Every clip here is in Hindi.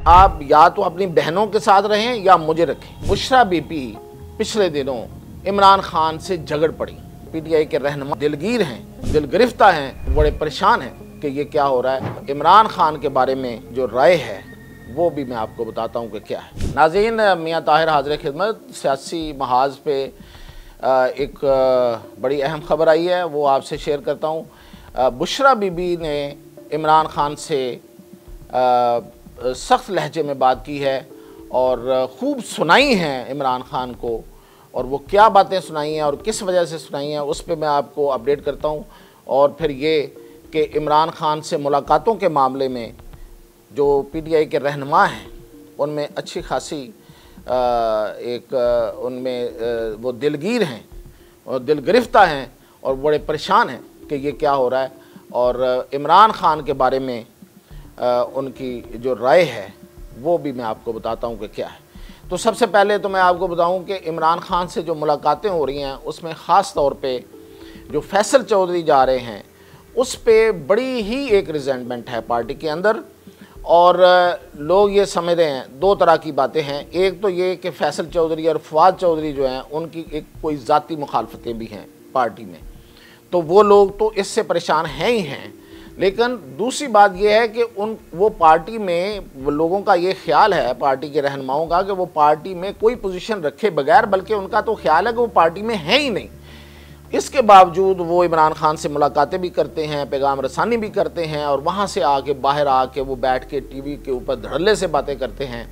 आप या तो अपनी बहनों के साथ रहें या मुझे रखें। बुशरा बीबी पिछले दिनों इमरान खान से झगड़ पड़ी। पीटीआई के रहनुमा दिलगीर हैं, दिलगिरफ्ता हैं, बड़े परेशान हैं कि ये क्या हो रहा है। इमरान खान के बारे में जो राय है वो भी मैं आपको बताता हूँ कि क्या है। नाज़रीन, मियाँ ताहिर हाज़िर खिदमत। सियासी महाज पे एक बड़ी अहम खबर आई है, वो आपसे शेयर करता हूँ। बुशरा बीबी ने इमरान खान से सख्त लहजे में बात की है और खूब सुनाई हैं इमरान खान को, और वो क्या बातें सुनाई हैं और किस वजह से सुनाई हैं उस पर मैं आपको अपडेट करता हूँ। और फिर ये कि इमरान खान से मुलाकातों के मामले में जो पीटीआई के रहनुमा हैं उनमें अच्छी खासी उनमें वो दिलगीर हैं और दिलगिरफ्ता हैं और बड़े परेशान हैं कि ये क्या हो रहा है। और इमरान खान के बारे में उनकी जो राय है वो भी मैं आपको बताता हूँ कि क्या है। तो सबसे पहले तो मैं आपको बताऊँ कि इमरान खान से जो मुलाकातें हो रही हैं उसमें ख़ास तौर पे जो फैसल चौधरी जा रहे हैं उस पे बड़ी ही एक रिजेंटमेंट है पार्टी के अंदर। और लोग ये समझ रहे हैं, दो तरह की बातें हैं। एक तो ये कि फैसल चौधरी और फवाद चौधरी जो हैं उनकी एक कोई ज़ाती मुखालफतें भी हैं पार्टी में, तो वो लोग तो इससे परेशान हैं ही हैं। लेकिन दूसरी बात यह है कि वो पार्टी में वो लोगों का ये ख्याल है, पार्टी के रहनुमाओं का, कि वो पार्टी में कोई पोजीशन रखे बगैर, बल्कि उनका तो ख्याल है कि वो पार्टी में है ही नहीं। इसके बावजूद वो इमरान खान से मुलाकातें भी करते हैं, पैगाम रसानी भी करते हैं, और वहाँ से आके बाहर आके वो बैठ के टीवी के ऊपर धड़ल्ले से बातें करते हैं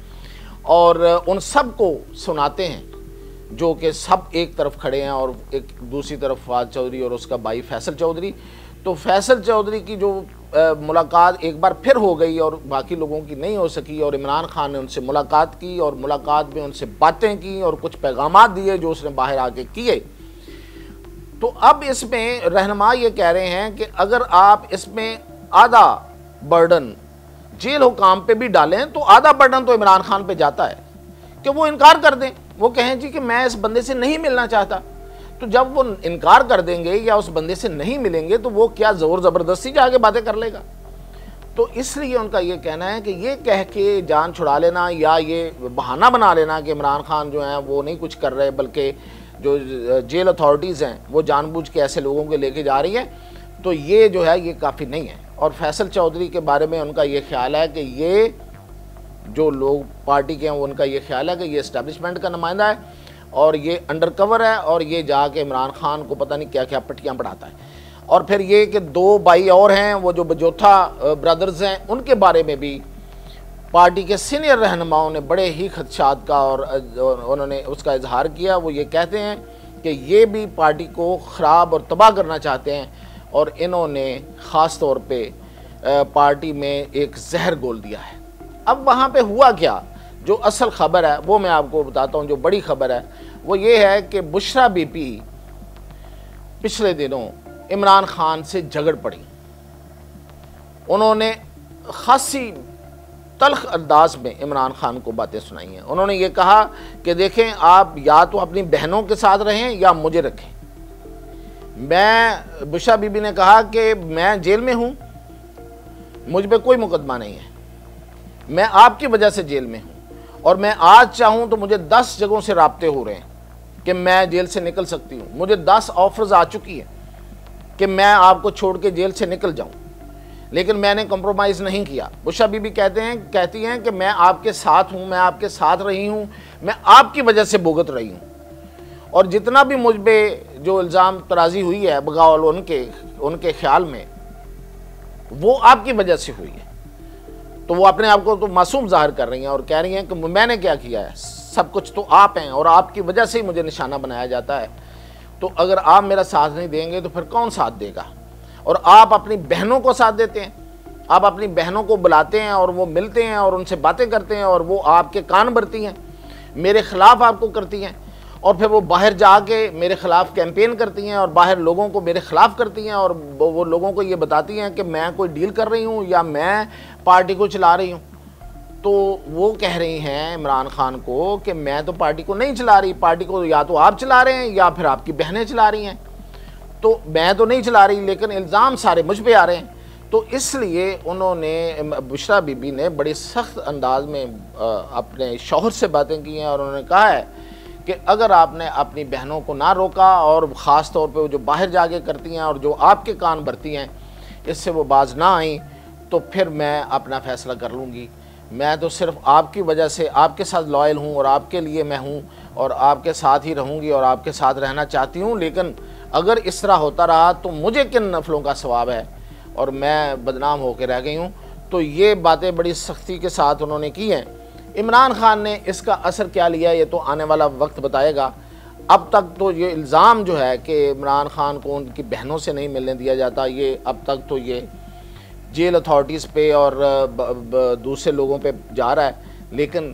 और उन सब को सुनाते हैं जो कि सब एक तरफ खड़े हैं और एक दूसरी तरफ फवाद चौधरी और उसका भाई फैसल चौधरी। तो फैसल चौधरी की जो मुलाकात एक बार फिर हो गई और बाकी लोगों की नहीं हो सकी, और इमरान खान ने उनसे मुलाकात की और मुलाकात में उनसे बातें की और कुछ पैगामात दिए जो उसने बाहर आके किए। तो अब इसमें रहनुमा ये कह रहे हैं कि अगर आप इसमें आधा बर्डन जेल हुकाम पे भी डालें तो आधा बर्डन तो इमरान खान पे जाता है कि वो इनकार कर दें, वो कहें जी कि मैं इस बंदे से नहीं मिलना चाहता। तो जब वो इनकार कर देंगे या उस बंदे से नहीं मिलेंगे तो वो क्या ज़ोर ज़बरदस्ती जाके बातें कर लेगा। तो इसलिए उनका ये कहना है कि ये कह के जान छुड़ा लेना या ये बहाना बना लेना कि इमरान खान जो हैं वो नहीं कुछ कर रहे, बल्कि जो जेल अथॉरिटीज़ हैं वो जानबूझ के ऐसे लोगों के लेके जा रही हैं, तो ये जो है ये काफ़ी नहीं है। और फैसल चौधरी के बारे में उनका ये ख्याल है कि ये जो लोग पार्टी के हैं उनका ये ख्याल है कि ये इस्टेब्लिशमेंट का नुमाइंदा है और ये अंडरकवर है और ये जाके इमरान खान को पता नहीं क्या क्या पट्टियाँ पढ़ाता है। और फिर ये कि दो भाई और हैं, वो जो बजोथा ब्रदर्स हैं, उनके बारे में भी पार्टी के सीनियर रहनुमाओं ने बड़े ही खदशात का और उन्होंने उसका इजहार किया। वो ये कहते हैं कि ये भी पार्टी को ख़राब और तबाह करना चाहते हैं और इन्होंने ख़ास तौर पे पार्टी में एक जहर घोल दिया है। अब वहाँ पे हुआ क्या, जो असल ख़बर है वो मैं आपको बताता हूँ। जो बड़ी ख़बर है वो ये है कि बुशरा बीबी पिछले दिनों इमरान खान से झगड़ पड़ी। उन्होंने खासी तल्ख अंदाज में इमरान खान को बातें सुनाई हैं। उन्होंने ये कहा कि देखें, आप या तो अपनी बहनों के साथ रहें या मुझे रखें। बुशरा बीबी ने कहा कि मैं जेल में हूँ, मुझ पे कोई मुकदमा नहीं है, मैं आपकी वजह से जेल में हूँ और मैं आज चाहूँ तो मुझे 10 जगहों से राब्ते हो रहे हैं कि मैं जेल से निकल सकती हूँ। मुझे 10 ऑफर्स आ चुकी हैं कि मैं आपको छोड़ के जेल से निकल जाऊँ, लेकिन मैंने कंप्रोमाइज़ नहीं किया। बुशरा बीबी कहती हैं कि मैं आपके साथ हूँ, मैं आपके साथ रही हूँ, मैं आपकी वजह से भुगत रही हूँ, और जितना भी मुझ पर जो इल्ज़ाम तराजी हुई है बगावल उनके ख्याल में, वो आपकी वजह से हुई है। तो वो अपने आप को तो मासूम ज़ाहिर कर रही हैं और कह रही हैं कि मैंने क्या किया है, सब कुछ तो आप हैं और आपकी वजह से ही मुझे निशाना बनाया जाता है। तो अगर आप मेरा साथ नहीं देंगे तो फिर कौन साथ देगा। और आप अपनी बहनों को साथ देते हैं, आप अपनी बहनों को बुलाते हैं और वो मिलते हैं और उनसे बातें करते हैं और वो आपके कान भरती हैं, मेरे ख़िलाफ़ आपको करती हैं, और फिर वो बाहर जाके मेरे ख़िलाफ़ कैंपेन करती हैं और बाहर लोगों को मेरे ख़िलाफ़ करती हैं और वो लोगों को ये बताती हैं कि मैं कोई डील कर रही हूँ या मैं पार्टी को चला रही हूँ। तो वो कह रही हैं इमरान खान को कि मैं तो पार्टी को नहीं चला रही, पार्टी को या तो आप चला रहे हैं या फिर आपकी बहनें चला रही हैं। तो मैं तो नहीं चला रही, लेकिन इल्ज़ाम सारे मुझ पे आ रहे हैं तो इसलिए उन्होंने, बुशरा बीबी ने बड़ी सख्त अंदाज में अपने शौहर से बातें की हैं और उन्होंने कहा है कि अगर आपने अपनी बहनों को ना रोका, और ख़ास तौर पे वो जो बाहर जाके करती हैं और जो आपके कान भरती हैं, इससे वो बाज ना आई तो फिर मैं अपना फ़ैसला कर लूँगी। मैं तो सिर्फ आपकी वजह से आपके साथ लॉयल हूँ और आपके लिए मैं हूँ और आपके साथ ही रहूँगी और आपके साथ रहना चाहती हूँ, लेकिन अगर इस तरह होता रहा तो मुझे किन नफलों का सवाब है और मैं बदनाम होकर रह गई हूँ। तो ये बातें बड़ी सख्ती के साथ उन्होंने की हैं। इमरान खान ने इसका असर क्या लिया ये तो आने वाला वक्त बताएगा। अब तक तो ये इल्ज़ाम जो है कि इमरान खान को उनकी बहनों से नहीं मिलने दिया जाता, ये अब तक तो ये जेल अथॉरिटीज़ पे और दूसरे लोगों पे जा रहा है, लेकिन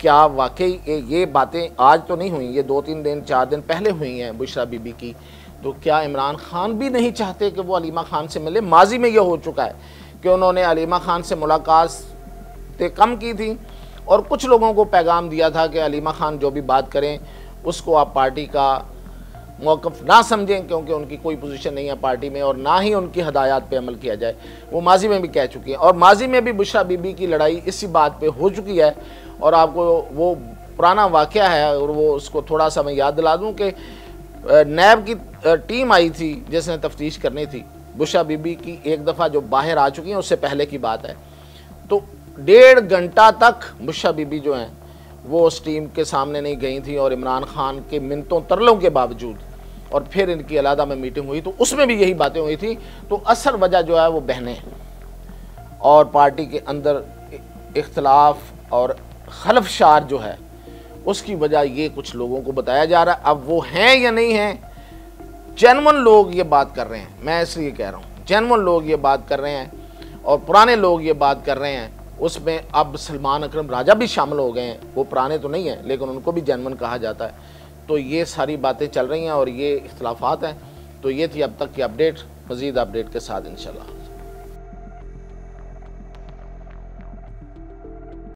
क्या वाकई ये बातें आज तो नहीं हुई, ये 2-3 दिन 4 दिन पहले हुई हैं बुशरा बीबी की। तो क्या इमरान खान भी नहीं चाहते कि वो अलीमा खान से मिले? माजी में ये हो चुका है कि उन्होंने अलीमा खान से मुलाकात कम की थी और कुछ लोगों को पैगाम दिया था कि अलीमा खान जो भी बात करें उसको आप पार्टी का मौक़िफ़ ना समझें, क्योंकि उनकी कोई पोजीशन नहीं है पार्टी में और ना ही उनकी हदायत पे अमल किया जाए। वो माजी में भी कह चुकी हैं और माजी में भी बुशरा बीबी की लड़ाई इसी बात पे हो चुकी है। और आपको वो पुराना वाक़या है और वो उसको थोड़ा सा मैं याद दिला दूँ कि नैब की टीम आई थी जिसने तफ्तीश करनी थी। बुशरा बीबी की एक दफ़ा जो बाहर आ चुकी हैं उससे पहले की बात है, तो 1.5 घंटा तक बुशरा बीबी जो हैं वो उस टीम के सामने नहीं गई थी और इमरान खान के मिन्नतों तरलों के बावजूद, और फिर इनकी अलहदा में मीटिंग हुई तो उसमें भी यही बातें हुई थी। तो असल वजह जो है वो बहनें और पार्टी के अंदर इख्तलाफ और खलफशार जो है उसकी वजह ये कुछ लोगों को बताया जा रहा है। अब वो हैं या नहीं हैं, जेन्युइन लोग ये बात कर रहे हैं, मैं इसलिए कह रहा हूँ जेन्युइन लोग ये बात कर रहे हैं और पुराने लोग ये बात कर रहे हैं। उसमें अब सलमान अकरम राजा भी शामिल हो गए हैं, वो पुराने तो नहीं हैं लेकिन उनको भी जेन्युइन कहा जाता है। तो ये सारी बातें चल रही हैं और ये इख्तलाफात हैं। तो ये थी अब तक की अपडेट, मज़ीद अपडेट के साथ इंशाल्लाह।